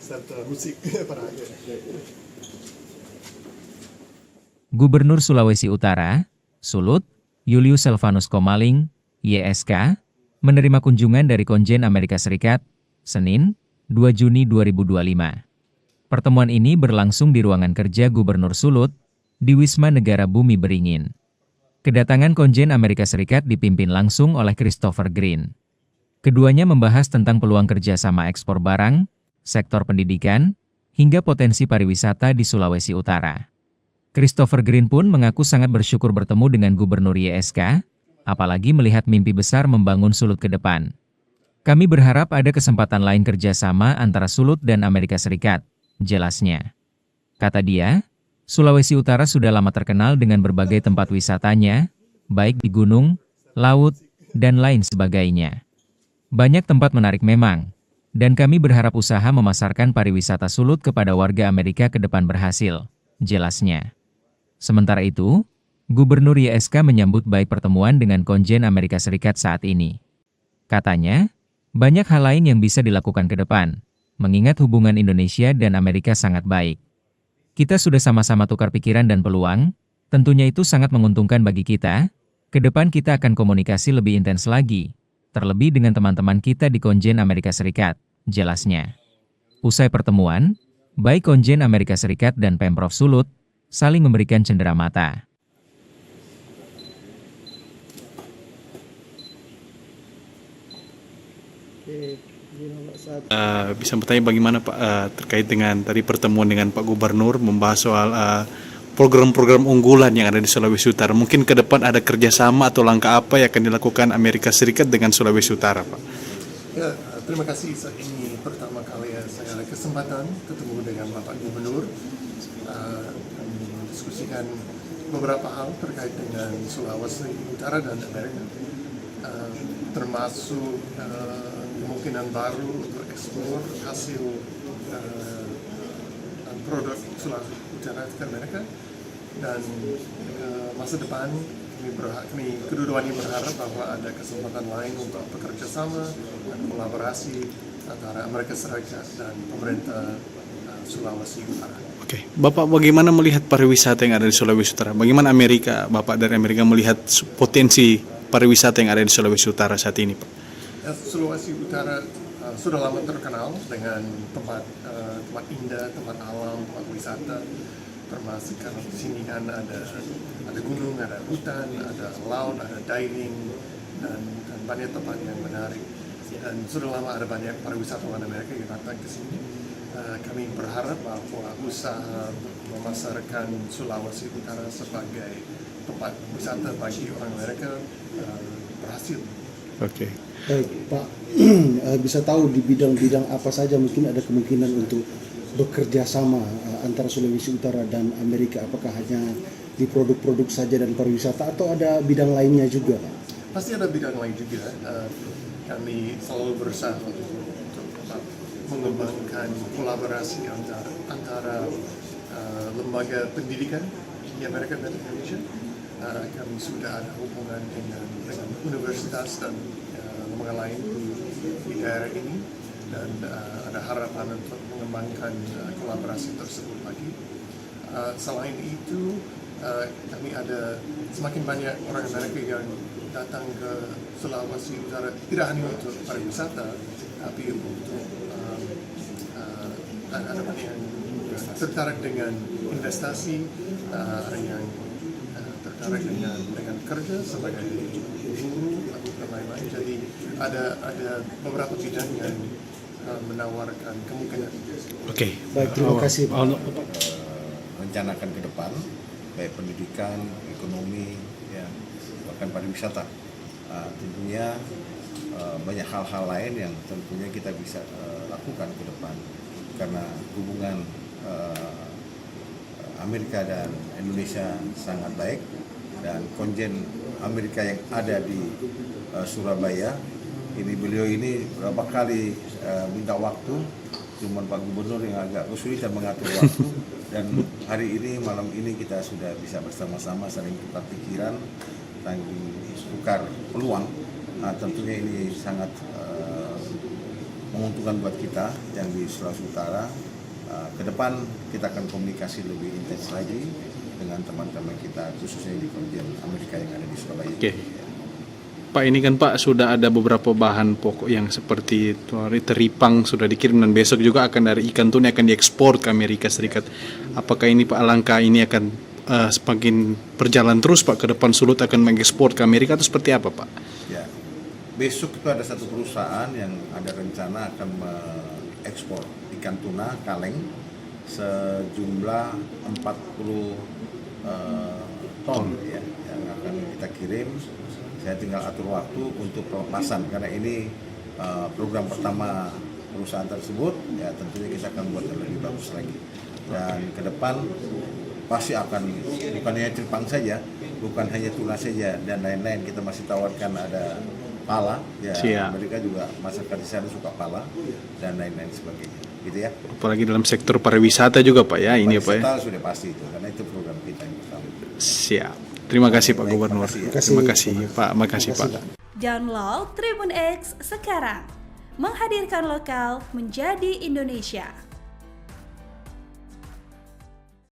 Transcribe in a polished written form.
serta musik pada akhirnya. Gubernur Sulawesi Utara, Sulut, Julius Selvanus Komaling, YSK, menerima kunjungan dari Konjen Amerika Serikat, Senin, 2 Juni 2025. Pertemuan ini berlangsung di ruangan kerja Gubernur Sulut, di Wisma Negara Bumi Beringin. Kedatangan Konjen Amerika Serikat dipimpin langsung oleh Christopher Green. Keduanya membahas tentang peluang kerjasama ekspor barang, sektor pendidikan, hingga potensi pariwisata di Sulawesi Utara. Christopher Green pun mengaku sangat bersyukur bertemu dengan Gubernur YSK, apalagi melihat mimpi besar membangun Sulut ke depan. Kami berharap ada kesempatan lain kerjasama antara Sulut dan Amerika Serikat, jelasnya. Kata dia, Sulawesi Utara sudah lama terkenal dengan berbagai tempat wisatanya, baik di gunung, laut, dan lain sebagainya. Banyak tempat menarik memang, dan kami berharap usaha memasarkan pariwisata Sulut kepada warga Amerika ke depan berhasil, jelasnya. Sementara itu, Gubernur YSK menyambut baik pertemuan dengan Konjen Amerika Serikat saat ini. Katanya, banyak hal lain yang bisa dilakukan ke depan, mengingat hubungan Indonesia dan Amerika sangat baik. Kita sudah sama-sama tukar pikiran dan peluang, tentunya itu sangat menguntungkan bagi kita. Ke depan kita akan komunikasi lebih intens lagi, terlebih dengan teman-teman kita di Konjen Amerika Serikat, jelasnya. Usai pertemuan, baik Konjen Amerika Serikat dan Pemprov Sulut saling memberikan cenderamata. Bisa bertanya bagaimana Pak terkait dengan tadi pertemuan dengan Pak Gubernur membahas soal program-program unggulan yang ada di Sulawesi Utara. Mungkin ke depan ada kerjasama atau langkah apa yang akan dilakukan Amerika Serikat dengan Sulawesi Utara, Pak? Ya, terima kasih. Ini pertama kali saya ada kesempatan ketemu dengan Bapak Gubernur. Diskusikan beberapa hal terkait dengan Sulawesi Utara dan Amerika, termasuk kemungkinan baru untuk ekspor hasil produk Sulawesi Utara ke Amerika, dan masa depan kami kedua-duanya berharap bahwa ada kesempatan lain untuk bekerja sama dan kolaborasi antara Amerika Serikat dan pemerintah Sulawesi Utara. Oke, Bapak bagaimana melihat pariwisata yang ada di Sulawesi Utara? Bagaimana Bapak dari Amerika melihat potensi pariwisata yang ada di Sulawesi Utara saat ini, Pak? Sulawesi Utara sudah lama terkenal dengan tempat indah, tempat alam, tempat wisata, termasuk karena di sini kan ada gunung, ada hutan, ada laut, ada diving, dan banyak tempat yang menarik. Dan sudah lama ada banyak pariwisatawan Amerika yang datang ke sini. Kami berharap bahwa usaha memasarkan Sulawesi Utara sebagai tempat wisata bagi orang Amerika berhasil. Oke. Baik, Pak, bisa tahu di bidang-bidang apa saja mungkin ada kemungkinan untuk bekerja sama antara Sulawesi Utara dan Amerika? Apakah hanya di produk-produk saja dan pariwisata atau ada bidang lainnya juga, Pak? Pasti ada bidang lain juga. Kami selalu berusaha untuk mengembangkan kolaborasi antara lembaga pendidikan di Amerika dan Indonesia. Kami sudah ada hubungan dengan universitas dan lembaga lain di daerah ini, dan ada harapan untuk mengembangkan kolaborasi tersebut lagi. Selain itu, kami ada semakin banyak orang Amerika yang datang ke Sulawesi Utara, tidak hanya untuk pariwisata, tapi untuk ada banyak yang tertarik dengan investasi, ada yang tertarik dengan kerja sebagai guru dan lain-lain. Jadi ada beberapa bidang yang menawarkan kemungkinan. Oke. Baik, terima kasih, Pak. Rencanakan ke depan, baik pendidikan, ekonomi, ya, bahkan pariwisata. Tentunya banyak hal-hal lain yang tentunya kita bisa lakukan ke depan, karena hubungan Amerika dan Indonesia sangat baik, dan konjen Amerika yang ada di Surabaya beliau ini berapa kali minta waktu, cuman Pak Gubernur yang agak kesulitan mengatur waktu, dan hari ini malam ini kita sudah bisa bersama-sama saling tukar pikiran, saling tukar peluang. Tentunya ini sangat menguntungkan buat kita yang di Sulawesi Utara. Ke depan kita akan komunikasi lebih intens lagi dengan teman-teman kita khususnya di konjen Amerika yang ada di Surabaya. Oke. Pak, ini kan Pak sudah ada beberapa bahan pokok yang seperti teripang sudah dikirim dan besok juga akan dari ikan tuna akan diekspor ke Amerika Serikat. Apakah ini Pak langkah ini akan semakin berjalan terus Pak ke depan Sulut akan mengekspor ke Amerika atau seperti apa Pak? Ya, besok itu ada satu perusahaan yang ada rencana akan mengekspor ikan tuna kaleng sejumlah 40 ton ya, yang akan kita kirim. Saya tinggal atur waktu untuk pelepasan karena ini program pertama perusahaan tersebut, ya tentunya kita akan buat yang lebih bagus lagi. Dan ke depan pasti akan bukan hanya tripang saja, bukan hanya tuna saja dan lain-lain, kita masih tawarkan ada pala, ya Siap. mereka juga masyarakat di sana suka pala dan lain-lain sebagainya, gitu ya. Apalagi dalam sektor pariwisata juga Pak ya, ini Pak ya. Pariwisata sudah pasti itu karena itu program kita yang pertama. Siap. Terima kasih Pak Baik, Gubernur. makasih ya. Terima kasih Pak, makasih Pak. Download Tribun X sekarang. Menghadirkan lokal menjadi Indonesia.